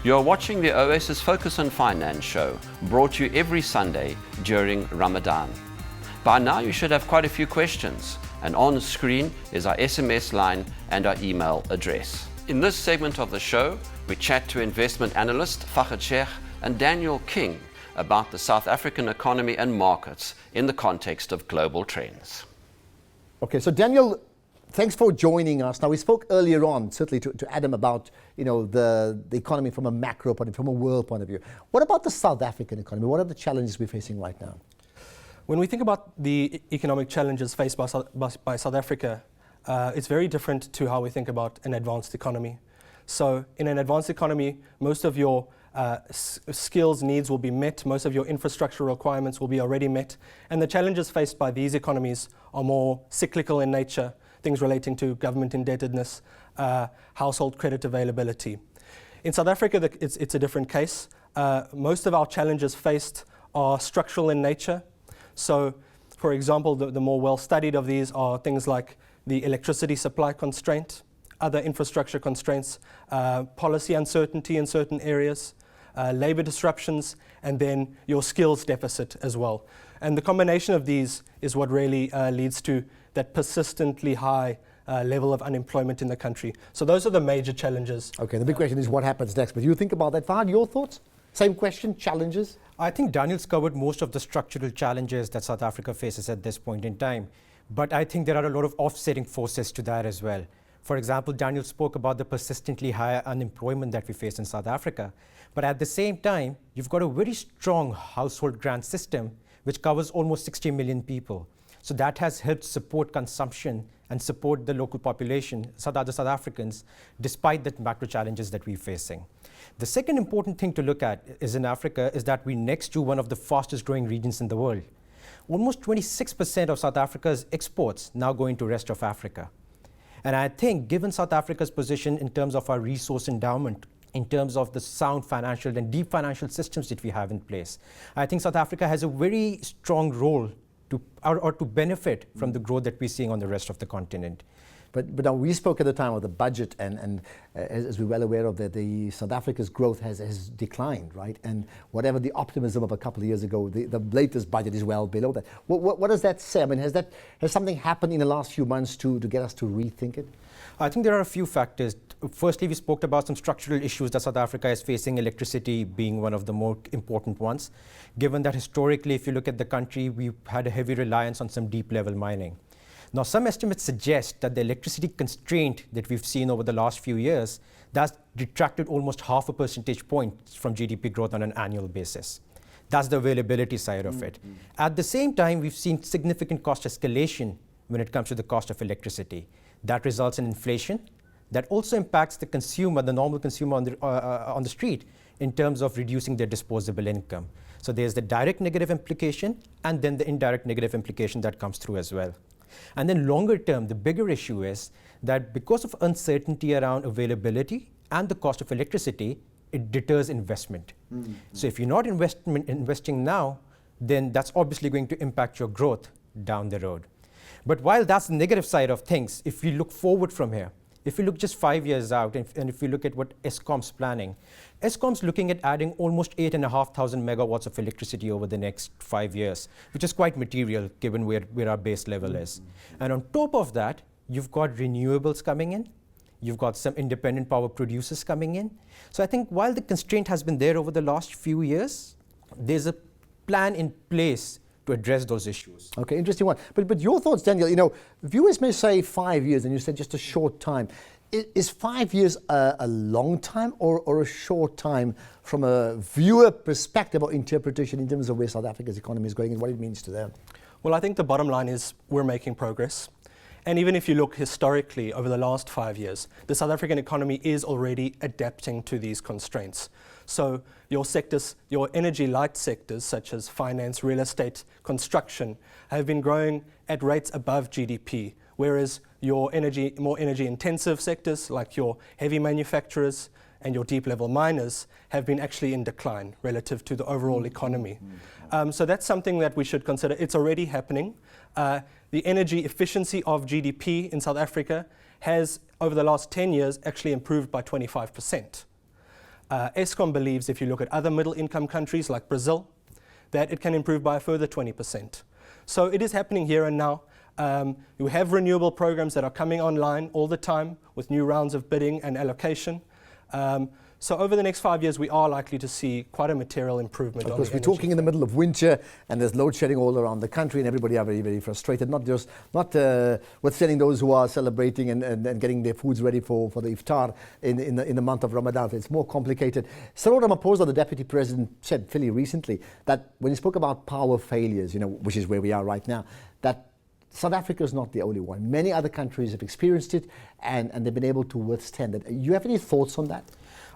You're watching the Oasis Focus on Finance show, brought to you every Sunday during Ramadan. By now you should have quite a few questions, and on screen is our SMS line and our email address. In this segment of the show, we chat to investment analyst Fahad Shaikh and Daniel King about the South African economy and markets in the context of global trends. Okay, so Daniel, thanks for joining us. Now, we spoke earlier on, certainly to Adam, about the economy from a macro point of view, from a world point of view. What about the South African economy? What are the challenges we're facing right now? When we think about the economic challenges faced by South Africa, it's very different to how we think about an advanced economy. So in an advanced economy, most of your skills needs will be met, most of your infrastructure requirements will be already met, and the challenges faced by these economies are more cyclical in nature, things relating to government indebtedness, household credit availability. In South Africa, it's a different case. Most of our challenges faced are structural in nature. So, for example, the more well-studied of these are things like the electricity supply constraint, other infrastructure constraints, policy uncertainty in certain areas, labor disruptions, and then your skills deficit as well. And the combination of these is what really leads to that persistently high level of unemployment in the country. So those are the major challenges. Okay, the big question is what happens next. But you think about that. Fahad, your thoughts? Same question, challenges? I think Daniel's covered most of the structural challenges that South Africa faces at this point in time. But I think there are a lot of offsetting forces to that as well. For example, Daniel spoke about the persistently high unemployment that we face in South Africa. But at the same time, you've got a very strong household grant system which covers almost 60 million people. So that has helped support consumption and support the local population, other South Africans, despite the macro challenges that we're facing. The second important thing to look at in Africa is that we're next to one of the fastest growing regions in the world. Almost 26% of South Africa's exports now go into the rest of Africa. And I think given South Africa's position in terms of our resource endowment, in terms of the sound financial and deep financial systems that we have in place, I think South Africa has a very strong role to benefit from the growth that we're seeing on the rest of the continent. But now we spoke at the time of the budget, and as we're well aware of that, the South Africa's growth has declined, right? And whatever the optimism of a couple of years ago, the latest budget is well below that. What does that say? I mean, has something happened in the last few months to get us to rethink it? I think there are a few factors. Firstly, we spoke about some structural issues that South Africa is facing, electricity being one of the more important ones. Given that historically, if you look at the country, we've had a heavy reliance on some deep level mining. Now, some estimates suggest that the electricity constraint that we've seen over the last few years, that's detracted almost 0.5 percentage point from GDP growth on an annual basis. That's the availability side of it. At the same time, we've seen significant cost escalation when it comes to the cost of electricity. That results in inflation. That also impacts the consumer, the normal consumer on the street, in terms of reducing their disposable income. So there's the direct negative implication and then the indirect negative implication that comes through as well. And then longer term, the bigger issue is that because of uncertainty around availability and the cost of electricity, it deters investment. So if you're not investing now, then that's obviously going to impact your growth down the road. But while that's the negative side of things, if we look forward from here, if we look just 5 years out, and if we look at what Eskom's planning, Eskom's looking at adding almost 8,500 megawatts of electricity over the next 5 years, which is quite material given where our base level is. And on top of that, you've got renewables coming in, you've got some independent power producers coming in. So I think while the constraint has been there over the last few years, there's a plan in place to address those issues. Okay, interesting one. But your thoughts, Daniel, viewers may say 5 years, and you said just a short time. Is 5 years a long time or a short time from a viewer perspective or interpretation in terms of where South Africa's economy is going and what it means to them? Well, I think the bottom line is we're making progress. And even if you look historically over the last 5 years, the South African economy is already adapting to these constraints. So your sectors, your energy-light sectors such as finance, real estate, construction have been growing at rates above GDP, whereas your more energy-intensive sectors like your heavy manufacturers and your deep-level miners have been actually in decline relative to the overall economy. So that's something that we should consider. It's already happening. The energy efficiency of GDP in South Africa has, over the last 10 years, actually improved by 25%. Eskom believes, if you look at other middle income countries like Brazil, that it can improve by a further 20%. So it is happening here and now. You have renewable programs that are coming online all the time with new rounds of bidding and allocation. So over the next 5 years, we are likely to see quite a material improvement. Of course, we're talking in the middle of winter, and there's load shedding all around the country, and everybody are very, very frustrated. Not withstanding those who are celebrating and getting their foods ready for the iftar in the month of Ramadan. It's more complicated. Cyril Ramaphosa, the deputy president, said fairly recently that when he spoke about power failures, which is where we are right now, that South Africa is not the only one. Many other countries have experienced it, and they've been able to withstand it. You have any thoughts on that?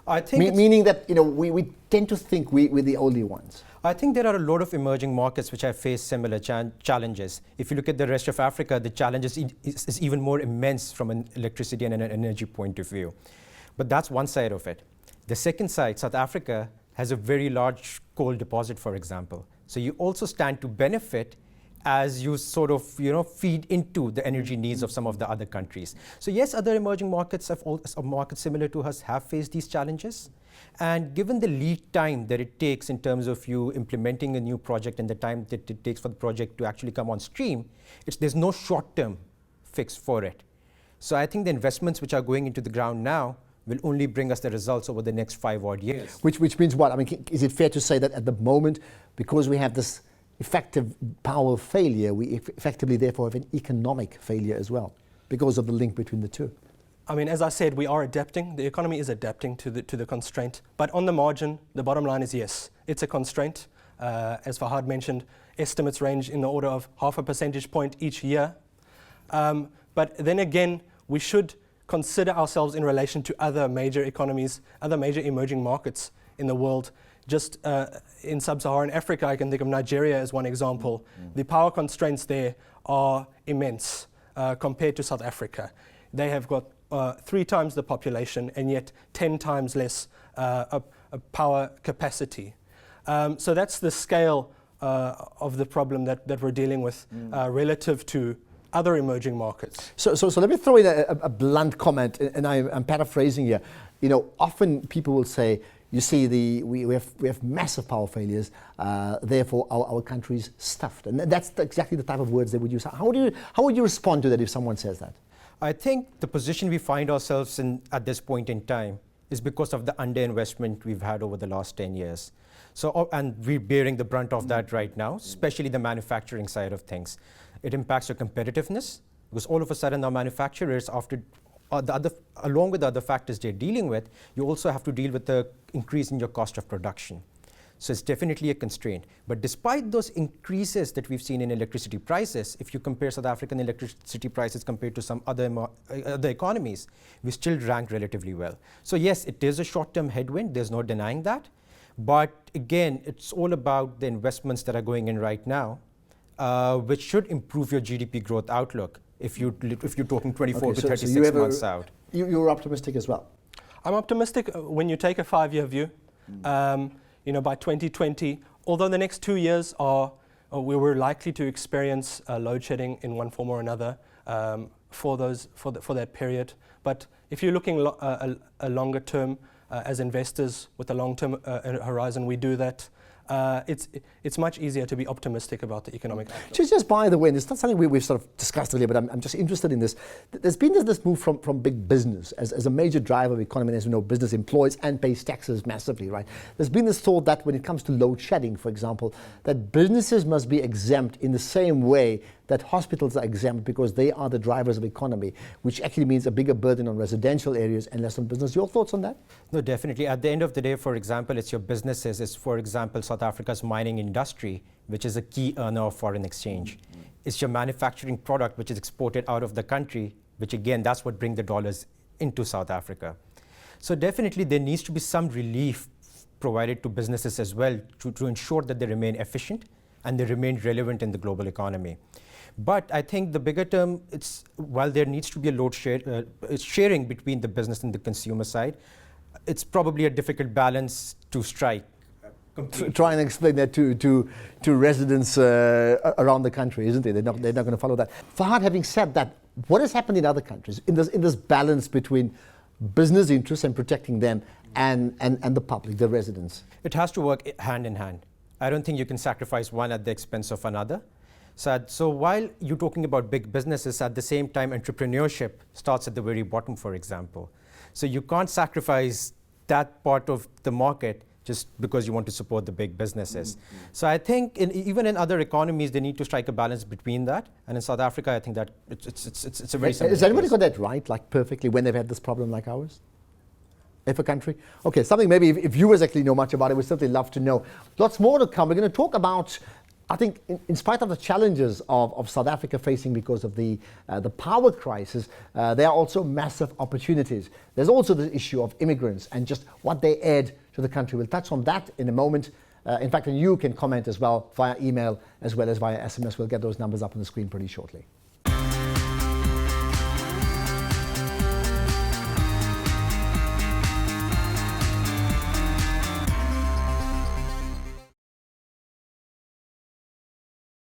I think meaning that we tend to think we're the only ones. I think there are a lot of emerging markets which have faced similar challenges. If you look at the rest of Africa, the challenge is even more immense from an electricity and an energy point of view. But that's one side of it. The second side, South Africa has a very large coal deposit, for example. So you also stand to benefit as you sort of feed into the energy needs of some of the other countries. So yes, other emerging markets, markets similar to us, have faced these challenges. And given the lead time that it takes in terms of you implementing a new project and the time that it takes for the project to actually come on stream, there's no short-term fix for it. So I think the investments which are going into the ground now will only bring us the results over the next 5 odd years. Which means what? I mean, is it fair to say that at the moment, because we have this effective power failure, we effectively therefore have an economic failure as well because of the link between the two? I mean, as I said, we are adapting. The economy is adapting to the constraint. But on the margin, the bottom line is yes, it's a constraint. As Fahad mentioned, estimates range in the order of 0.5 percentage point each year. But then again, we should consider ourselves in relation to other major economies, other major emerging markets in the world. Just in sub-Saharan Africa, I can think of Nigeria as one example. The power constraints there are immense compared to South Africa. They have got 3 times the population and yet 10 times less power capacity. So that's the scale of the problem that we're dealing with relative to other emerging markets. So let me throw in a blunt comment, and I'm paraphrasing here. Often people will say, you see, we have massive power failures, therefore our country's stuffed. And that's exactly the type of words they would use. How would you respond to that if someone says that? I think the position we find ourselves in at this point in time is because of the underinvestment we've had over the last 10 years. So, and we're bearing the brunt of that right now, especially the manufacturing side of things. It impacts your competitiveness, because all of a sudden our manufacturers, along with the other factors they're dealing with, you also have to deal with the increase in your cost of production. So it's definitely a constraint. But despite those increases that we've seen in electricity prices, if you compare South African electricity prices compared to some other economies, we still rank relatively well. So yes, it is a short-term headwind, there's no denying that. But again, it's all about the investments that are going in right now, which should improve your GDP growth outlook if you're talking 24 to 36 months out. You're optimistic as well? I'm optimistic when you take a 5-year view. By 2020, although the next 2 years we were likely to experience load shedding in one form or another for that period. But if you're looking a longer term as investors with a long-term horizon, we do that. It's much easier to be optimistic about the economic outlook. Just by the way, and it's not something we've sort of discussed earlier, but I'm just interested in this. There's been this move from big business as a major driver of economy. As we know, business employs and pays taxes massively, right? There's been this thought that when it comes to load shedding, for example, that businesses must be exempt in the same way that hospitals are exempt because they are the drivers of economy, which actually means a bigger burden on residential areas and less on business. Your thoughts on that? No, definitely. At the end of the day, for example, it's your businesses. It's, for example, South Africa's mining industry, which is a key earner of foreign exchange. It's your manufacturing product, which is exported out of the country, which again, that's what brings the dollars into South Africa. So definitely there needs to be some relief provided to businesses as well to ensure that they remain efficient and they remain relevant in the global economy. But I think the bigger term, while there needs to be a load sharing between the business and the consumer side, it's probably a difficult balance to strike. Try and explain that to residents around the country, isn't it? They're not going to follow that. Fahad, having said that, what has happened in other countries in this balance between business interests and protecting them and the public, the residents? It has to work hand in hand. I don't think you can sacrifice one at the expense of another. So while you're talking about big businesses, at the same time, entrepreneurship starts at the very bottom, for example. So you can't sacrifice that part of the market just because you want to support the big businesses. So I think even in other economies, they need to strike a balance between that. And in South Africa, I think that it's a very similar Has anybody case. got that right, like perfectly, when they've had this problem like ours? If a country? Okay, something maybe if viewers actually know much about it, we'd certainly love to know. Lots more to come. We're going to talk about, I think, in spite of the challenges of South Africa facing because of the power crisis, there are also massive opportunities. There's also the issue of immigrants and just what they add to the country. We'll touch on that in a moment. In fact, and you can comment as well via email as well as via SMS. We'll get those numbers up on the screen pretty shortly.